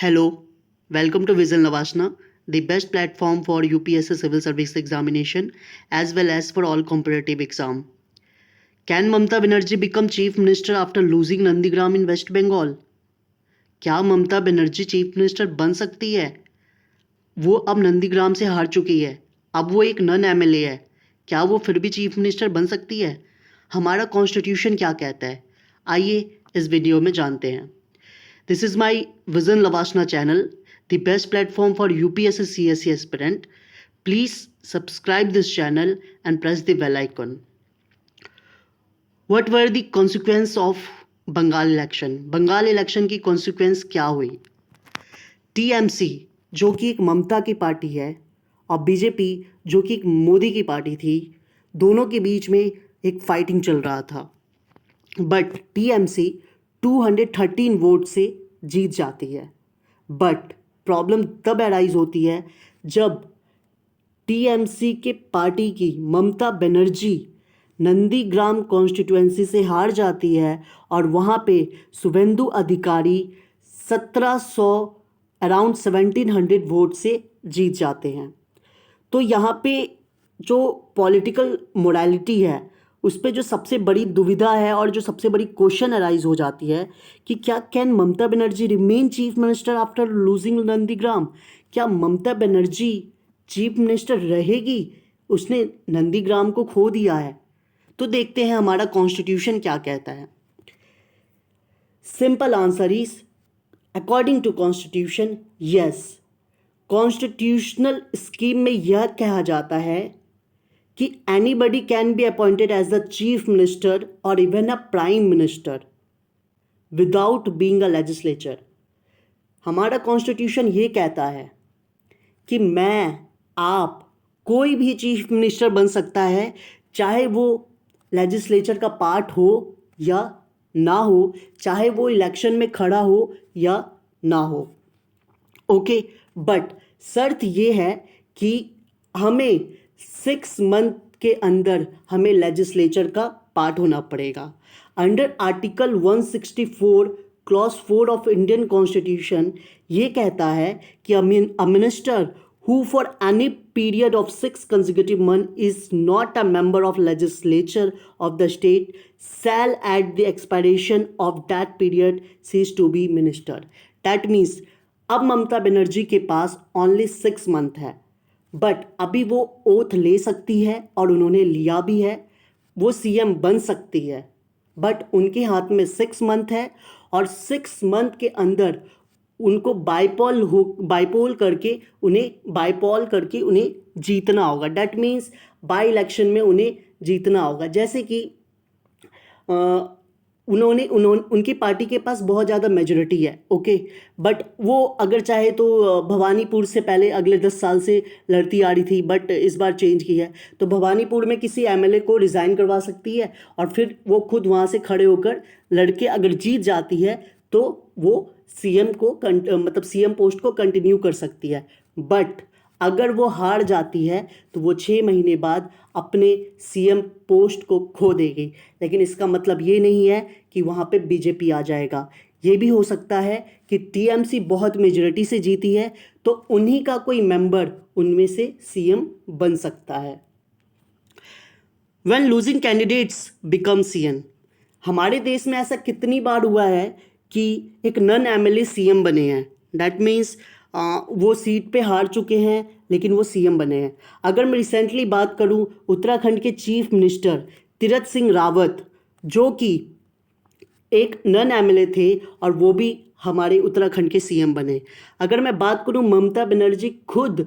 Hello, welcome to Vision Lavasna, the best platform for UPSC Civil Service Examination as well as for all competitive exam. Can Mamata Banerjee become Chief Minister after losing Nandigram in West Bengal? क्या Mamata Banerjee chief minister बन सकती है? वो अब नंदीग्राम से हार चुकी है, अब वो एक नन एमएलए है, क्या वो फिर भी चीफ मिनिस्टर बन सकती है? हमारा कॉन्स्टिट्यूशन क्या कहता है? आइए इस वीडियो में जानते हैं। This is my Vision Lavasna channel, the best platform for UPSC CSE aspirant. Please subscribe this channel and press the bell icon. What were the consequences of Bengal election? Bengal election की consequence क्या हुई? TMC जो कि एक ममता की party है और BJP जो कि एक मोदी की पार्टी थी, दोनों के बीच में एक फाइटिंग चल रहा था, बट टीएमसी 213 वोट से जीत जाती है। बट प्रॉब्लम तब अराइज होती है जब टीएमसी के पार्टी की ममता बनर्जी नंदीग्राम कॉन्स्टिट्यूएंसी से हार जाती है और वहाँ पे शुभेंदु अधिकारी 1700 अराउंड 1700 वोट से जीत जाते हैं। तो यहाँ पे जो पॉलिटिकल मोरालिटी है उस पर जो सबसे बड़ी दुविधा है और जो सबसे बड़ी क्वेश्चन अराइज हो जाती है कि क्या can Mamata Banerjee remain chief minister after losing Nandigram? क्या ममता बनर्जी चीफ मिनिस्टर रहेगी? उसने नंदीग्राम को खो दिया है। तो देखते हैं हमारा कॉन्स्टिट्यूशन क्या कहता है। Simple answer is according to constitution yes. Constitutional scheme में यह कहा जाता है कि anybody can be appointed as the chief minister और even a prime minister without being a legislature. हमारा कॉन्स्टिट्यूशन ये कहता है कि मैं, आप, कोई भी चीफ मिनिस्टर बन सकता है, चाहे वो लेजिस्लेचर का पार्ट हो या ना हो, चाहे वो इलेक्शन में खड़ा हो या ना हो। ओके, बट शर्त ये है कि हमें 6 मंथ के अंदर हमें लेजिस्लेचर का पार्ट होना पड़ेगा। Under article 164 clause 4 of Indian constitution ये कहता है कि a minister who for any period of 6 consecutive months is not a member of legislature of the state shall at the expiration of that period cease to be minister. That means अब ममता बनर्जी के पास only 6 month है, but अभी वो oath ले सकती है और उन्होंने लिया भी है। वो सीएम बन सकती है, बट उनके हाथ में 6 मंथ है और 6 मंथ के अंदर उनको बाईपोल करके उन्हें जीतना होगा। डैट मीन्स बाई इलेक्शन में उन्हें जीतना होगा। जैसे कि उनकी पार्टी के पास बहुत ज़्यादा मेजोरिटी है, ओके, बट वो अगर चाहे तो भवानीपुर से पहले अगले 10 साल से लड़ती आ रही थी, बट इस बार चेंज की है, तो भवानीपुर में किसी एमएलए को रिज़ाइन करवा सकती है और फिर वो खुद वहाँ से खड़े होकर लड़के अगर जीत जाती है तो वो सीएम पोस्ट को कंटिन्यू कर सकती है। बट अगर वो हार जाती है तो वो 6 महीने बाद अपने सीएम पोस्ट को खो देगी। लेकिन इसका मतलब ये नहीं है कि वहाँ पे बीजेपी आ जाएगा। ये भी हो सकता है कि टीएमसी बहुत मेजॉरिटी से जीती है तो उन्हीं का कोई मेंबर उनमें से सीएम बन सकता है। When losing candidates become CM, हमारे देश में ऐसा कितनी बार हुआ है कि एक नन एमएलए सीएम बने हैं। दैट मीन्स वो सीट पे हार चुके हैं लेकिन वो सीएम बने हैं। अगर मैं रिसेंटली बात करूं, उत्तराखंड के चीफ मिनिस्टर तीरथ सिंह रावत जो कि एक नन एमएलए थे और वो भी हमारे उत्तराखंड के सीएम बने। अगर मैं बात करूं, ममता बनर्जी खुद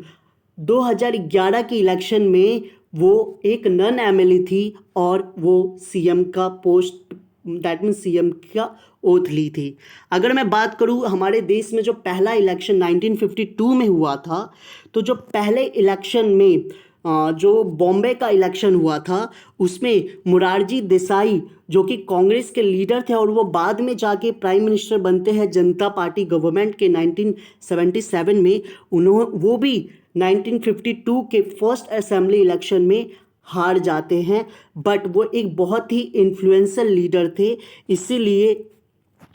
2011 के इलेक्शन में वो एक नन एमएलए थी और वो सीएम का पोस्ट, दैट मीन्स सीएम का ओथ ली थी। अगर मैं बात करूं, हमारे देश में जो पहला इलेक्शन 1952 में हुआ था, तो जो पहले इलेक्शन में जो बॉम्बे का इलेक्शन हुआ था उसमें मुरारजी देसाई जो कि कांग्रेस के लीडर थे और वो बाद में जाके प्राइम मिनिस्टर बनते हैं जनता पार्टी गवर्नमेंट के 1977 में, वो भी 1952 के फर्स्ट असेंबली इलेक्शन में हार जाते हैं। बट वो एक बहुत ही इन्फ्लुएंशियल लीडर थे, इसीलिए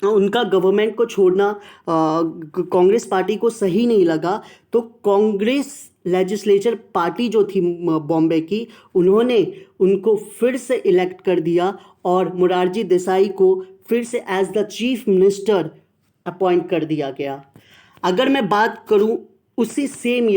उनका गवर्नमेंट को छोड़ना कांग्रेस पार्टी को सही नहीं लगा, तो कांग्रेस लेजिस्लेचर पार्टी जो थी बॉम्बे की, उन्होंने उनको फिर से इलेक्ट कर दिया और मोरारजी देसाई को फिर से as the chief minister appoint कर दिया गया। अगर मैं बात करूं उसी सेम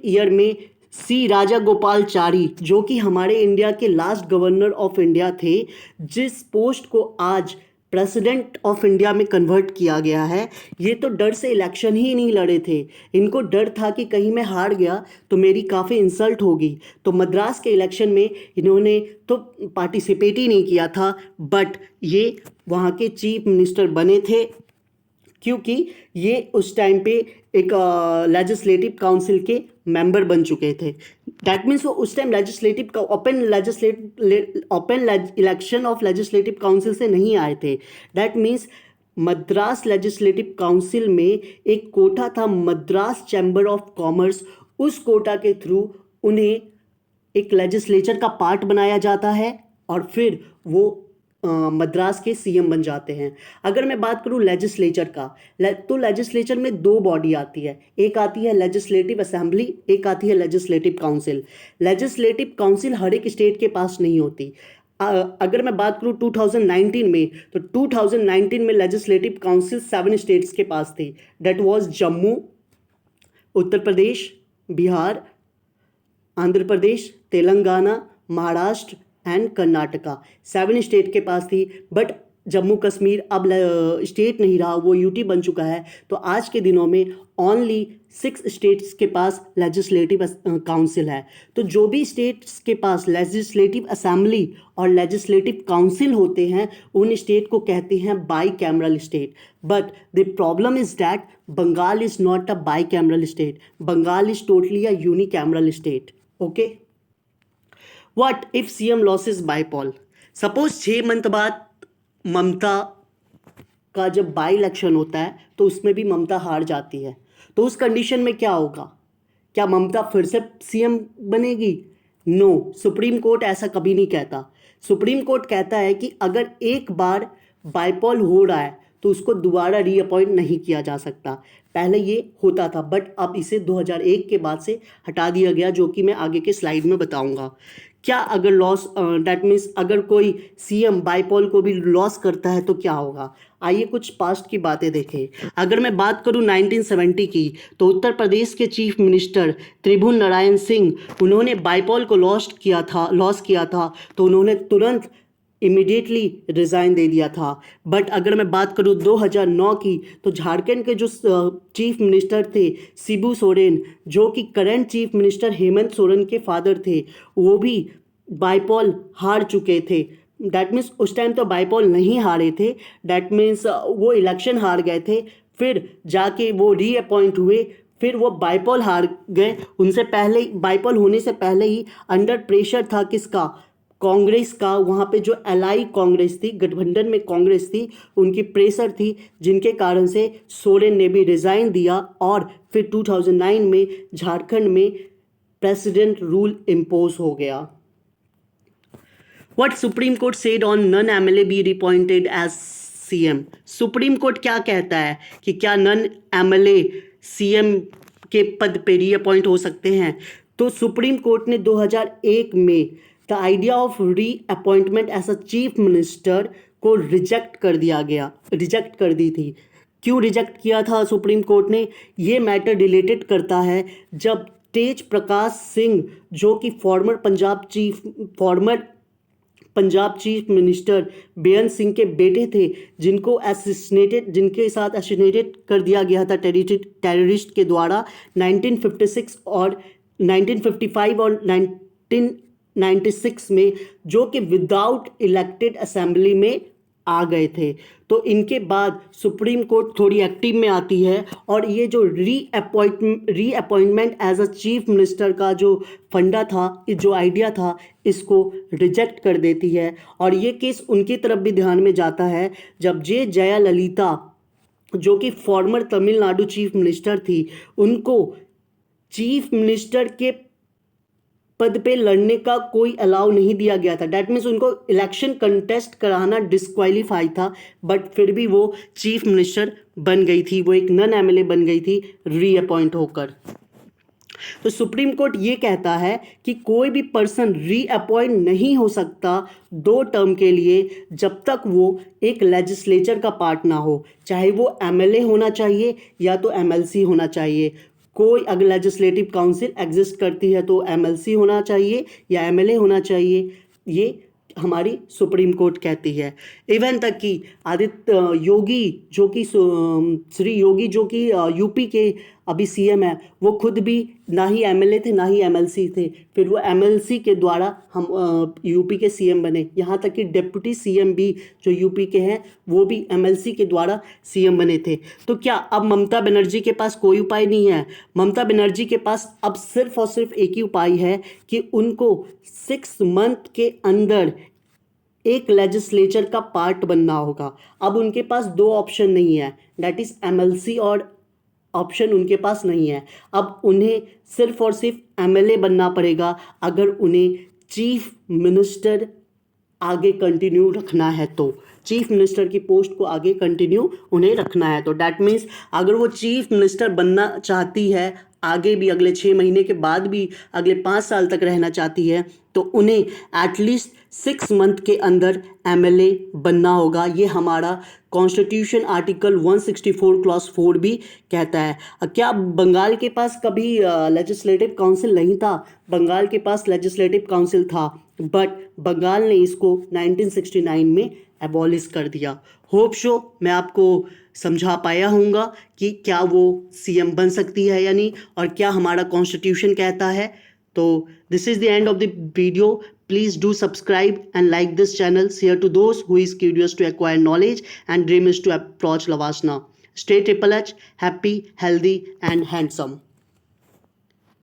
ईयर में सी राजा गोपालचारी, जो कि हमारे इंडिया के लास्ट गवर्नर ऑफ इंडिया थे, जिस पोस्ट को आज प्रेसिडेंट ऑफ इंडिया में कन्वर्ट किया गया है, ये तो डर से इलेक्शन ही नहीं लड़े थे। इनको डर था कि कहीं मैं हार गया तो मेरी काफ़ी इंसल्ट होगी, तो मद्रास के इलेक्शन में इन्होंने तो पार्टिसिपेट ही नहीं किया था, बट ये वहाँ के चीफ मिनिस्टर बने थे क्योंकि ये उस टाइम पे एक लेजिस्लेटिव काउंसिल के मेंबर बन चुके थे। दैट मीन्स वो उस टाइम लेजिस्लेटिव का open election of legislative council से नहीं आए थे। That means Madras legislative council में एक कोटा था, मद्रास चैम्बर ऑफ कॉमर्स, उस कोटा के थ्रू उन्हें एक लेजिस्लेचर का पार्ट बनाया जाता है और फिर वो मद्रास के सीएम बन जाते हैं। अगर मैं बात करूं लेजिस्लेचर का, तो लेजिस्लेचर में दो बॉडी आती है, एक आती है लेजिस्लेटिव असेंबली, एक आती है लेजिस्लेटिव काउंसिल। लेजिस्लेटिव काउंसिल हर एक स्टेट के पास नहीं होती। अगर मैं बात करूं 2019 में, तो 2019 में लेजिस्लेटिव काउंसिल 7 स्टेट्स के पास थी। That was Jammu, Uttar Pradesh, Bihar, Andhra Pradesh, Telangana, Maharashtra and Karnataka. 7 state के पास थी, बट जम्मू कश्मीर अब स्टेट नहीं रहा, वो यूटी बन चुका है। तो आज के दिनों में ओनली 6 स्टेट्स के पास लेजिस्लेटिव काउंसिल है। तो जो भी स्टेट्स के पास लेजिस्लेटिव असेंबली और लेजिस्लेटिव काउंसिल होते हैं, उन स्टेट को कहते हैं bicameral state. But the problem is that Bengal is not a bicameral state, Bengal is totally a unicameral state. Okay, What if CM loses bypoll? Suppose 6 month बाद ममता का जब बाई इलेक्शन होता है तो उसमें भी ममता हार जाती है, तो उस कंडीशन में क्या होगा? क्या ममता फिर से सीएम बनेगी? नो, सुप्रीम कोर्ट ऐसा कभी नहीं कहता। सुप्रीम कोर्ट कहता है कि अगर एक बार बाईपोल हो रहा है तो उसको दोबारा रीअपॉइंट नहीं किया जा सकता। पहले ये होता था, बट अब इसे 2001 के बाद से हटा दिया गया, जो कि मैं आगे के स्लाइड में बताऊंगा। क्या अगर लॉस, दैट मीन्स अगर कोई सीएम बाईपोल को भी लॉस करता है तो क्या होगा? आइए कुछ पास्ट की बातें देखें। अगर मैं बात करूं 1970 की, तो उत्तर प्रदेश के चीफ मिनिस्टर त्रिभुवन नारायण सिंह, उन्होंने बाईपोल को लॉस किया था, तो उन्होंने तुरंत इमिडिएटली रिज़ाइन दे दिया था। बट अगर मैं बात करूं 2009 की, तो झारखंड के जो चीफ मिनिस्टर थे शिबू सोरेन, जो कि current chief minister Hemant Soren के फादर थे, वो भी बाईपोल हार चुके थे। दैट मीन्स उस टाइम तो बाईपोल नहीं हारे थे, दैट मीन्स वो इलेक्शन हार गए थे, फिर जाके वो रीअपॉइंट हुए, फिर वो बाईपोल हार गए। उनसे पहले, बाईपोल होने से पहले ही अंडर प्रेशर था किसका? कांग्रेस का। वहाँ पे जो एलाई कांग्रेस थी, गठबंधन में कांग्रेस थी, उनकी प्रेशर थी, जिनके कारण से सोरेन ने भी रिजाइन दिया और फिर 2009 में झारखंड में प्रेसिडेंट रूल इम्पोज हो गया। What supreme court said on non MLA be reappointed as CM? Supreme court क्या कहता है कि क्या नन एमएलए सीएम के पद पे रीअपॉइंट हो सकते हैं? तो सुप्रीम कोर्ट ने 2001 में the idea of reappointment as a chief minister को रिजेक्ट कर दी थी। क्यों रिजेक्ट किया था सुप्रीम कोर्ट ने? ये मैटर रिलेटेड करता है जब तेज प्रकाश सिंह, जो कि फॉर्मर पंजाब चीफ मिनिस्टर बेअंत सिंह के बेटे थे, जिनके साथ एसिनेटेड कर दिया गया था टेररिस्ट के द्वारा 1956 और 1955 और 1996 में, जो कि विदाउट इलेक्टेड असेंबली में आ गए थे। तो इनके बाद सुप्रीम कोर्ट थोड़ी एक्टिव में आती है और ये जो reappointment as a chief minister का जो फंडा था, जो आइडिया था, इसको रिजेक्ट कर देती है। और ये केस उनकी तरफ भी ध्यान में जाता है जब जयललिता, जो कि फॉर्मर तमिलनाडु चीफ मिनिस्टर थी, उनको चीफ मिनिस्टर के पद पे लड़ने का कोई अलाउ नहीं दिया गया था। डैट मीन्स उनको इलेक्शन कंटेस्ट कराना डिस्क्वालीफाई था, बट फिर भी वो चीफ मिनिस्टर बन गई थी, वो एक नन एमएलए बन गई थी रीअपॉइंट होकर। तो सुप्रीम कोर्ट ये कहता है कि कोई भी पर्सन रीअपॉइंट नहीं हो सकता 2 टर्म के लिए जब तक वो एक लेजिस्लेचर का पार्ट ना हो, चाहे वो एमएलए होना चाहिए या तो एमएलसी होना चाहिए। कोई अगर लेजिस्लेटिव काउंसिल एग्जिस्ट करती है तो एमएलसी होना चाहिए या एमएलए होना चाहिए, ये हमारी सुप्रीम कोर्ट कहती है। इवन तक कि आदित्य योगी जो कि श्री योगी जो कि यूपी के अभी सीएम है, वो खुद भी ना ही एमएलए थे ना ही एमएलसी थे, फिर वो एमएलसी के द्वारा हम यूपी के सीएम बने। यहाँ तक कि डिप्टी सीएम भी जो यूपी के हैं वो भी एमएलसी के द्वारा सीएम बने थे। तो क्या अब ममता बनर्जी के पास कोई उपाय नहीं है? ममता बनर्जी के पास अब सिर्फ और सिर्फ एक ही उपाय है कि उनको 6 मंथ के अंदर एक लेजिस्लेचर का पार्ट बनना होगा। अब उनके पास 2 ऑप्शन नहीं है, दैट इज एमएलसी और ऑप्शन उनके पास नहीं है। अब उन्हें सिर्फ और सिर्फ एमएलए बनना पड़ेगा अगर उन्हें चीफ मिनिस्टर आगे कंटिन्यू रखना है तो, चीफ मिनिस्टर की पोस्ट को आगे कंटिन्यू उन्हें रखना है तो। डैट मीन्स अगर वो चीफ मिनिस्टर बनना चाहती है आगे भी, अगले 6 महीने के बाद भी, अगले 5 साल तक रहना चाहती है, तो उन्हें एटलीस्ट 6 मंथ के अंदर एमएलए बनना होगा। ये हमारा कॉन्स्टिट्यूशन आर्टिकल 164 क्लॉज 4 भी कहता है। क्या बंगाल के पास कभी लेजिस्लेटिव काउंसिल नहीं था? बंगाल के पास लेजिस्लेटिव काउंसिल था, बट बंगाल ने इसको 1969 में एबॉलिश कर दिया। होप शो मैं आपको समझा पाया हूँगा कि क्या वो सीएम बन सकती है या नहीं, और क्या हमारा कॉन्स्टिट्यूशन कहता है। तो this is the end of the video. Please do subscribe and like this channel. Share to those who is curious to acquire knowledge and dream is to approach Lavasana. Stay Triple H, happy, healthy and handsome.